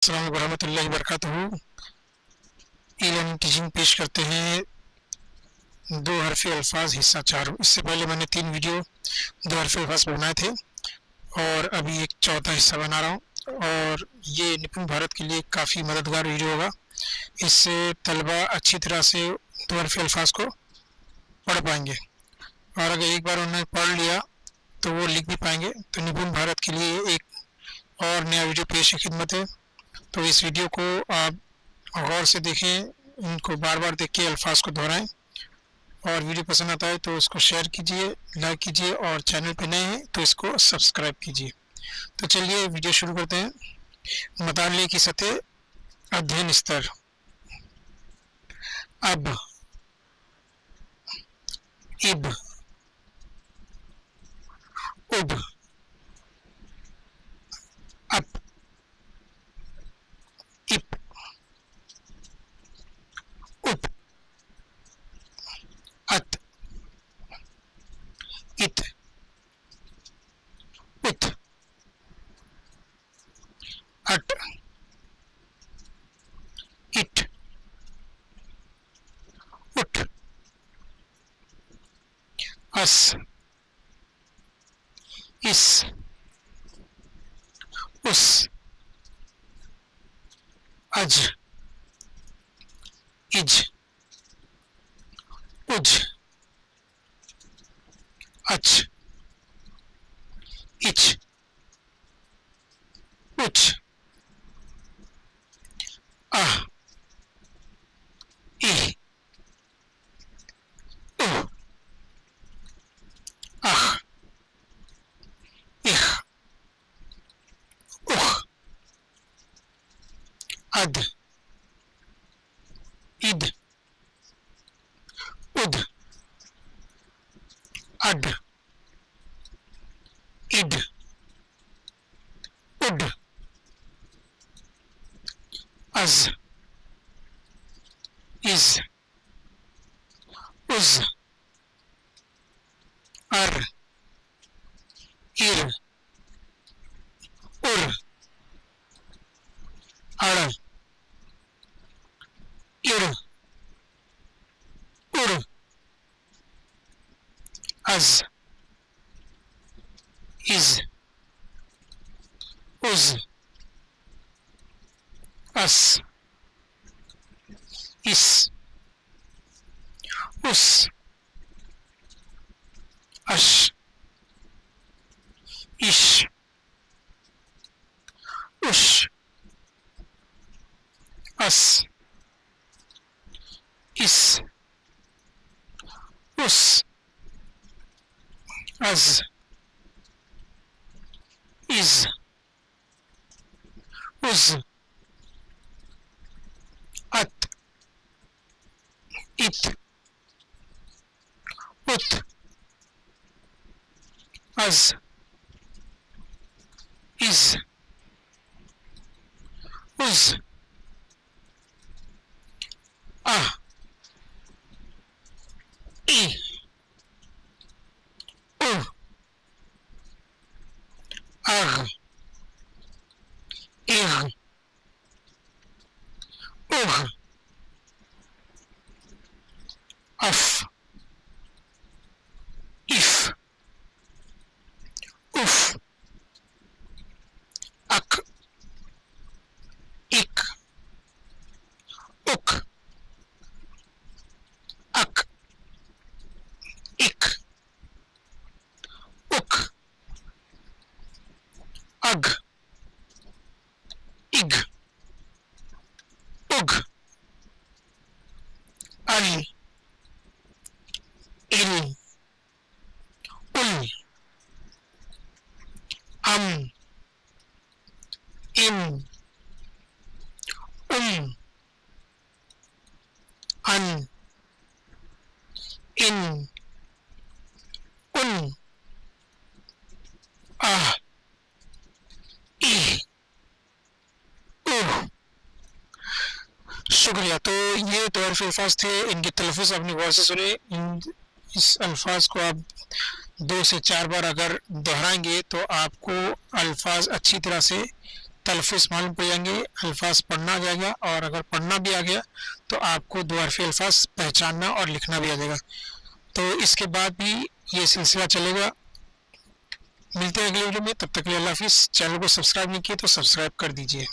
अस्सलाम वालेकुम रहमतुल्लाहि व बरकातहू। ई-लर्निंग टीचिंग पेश करते हैं दो हरफी अल्फाज हिस्सा 4। इससे पहले मैंने 3 वीडियो दो हरफी अल्फाज पर बनाए थे और अभी एक चौथा हिस्सा बना रहा हूँ और ये निपुण भारत के लिए काफ़ी मददगार वीडियो होगा। इससे तलबा अच्छी तरह से दो हरफी अल्फाज को पढ़ पाएंगे और अगर एक बार उन्होंने पढ़ लिया तो वो लिख भी पाएंगे। तो निपुण भारत के लिए एक और नया वीडियो पेश की खिदमत है। तो इस वीडियो को आप गौर से देखें, इनको बार बार देख के अल्फाज को दोहराएं और वीडियो पसंद आता है तो इसको शेयर कीजिए, लाइक कीजिए और चैनल पे नए हैं तो इसको सब्सक्राइब कीजिए। तो चलिए वीडियो शुरू करते हैं। मुताले की सतह, अध्ययन स्तर। अब, इब, उब, अप, इप, उप, अत, इत, उत, अट, इट, उठ, अस, इस, उस, अज, इज, उज, अच, इच, उच, आह, इह, उह, आह, इह, उह, अद, इद, उद, अड, इड, उड, अज, इज, उज, अर, इर, उर, अड़, इड़, उड़, अज, इज, उज, अस, इस, उस, अश, इश, उश, अस, इस, उस, अज, इज, उज, अत, इत, उत, अज, इज, उज, आह, इ, उह, अग, इग, उह, अफ, इफ, उफ, अक, इक, उक, अक, इक, उक, अग, इग, उग, अल, इल, उल, अम, इन, अन, इन, उन, आह, इह, उह। शुक्रिया। तो ये तो हरफ अल्फाज थे, इनके तलफ़ुज़ अपनी गौर से सुने। इस अल्फाज को आप 2 से 4 बार अगर दोहराएंगे तो आपको अल्फाज अच्छी तरह से तलफ़ुज़ मालूम पड़ जाएंगे, अल्फाज पढ़ना आ जाएगा, और अगर पढ़ना भी आ गया तो आपको दो हरफ़ी अल्फाज पहचानना और लिखना भी आ जाएगा। तो इसके बाद भी ये सिलसिला चलेगा। मिलते हैं अगले वीडियो में, तब तक के लिए अल्लाह हाफ़िज़। चैनल को सब्सक्राइब नहीं किए तो सब्सक्राइब कर दीजिए।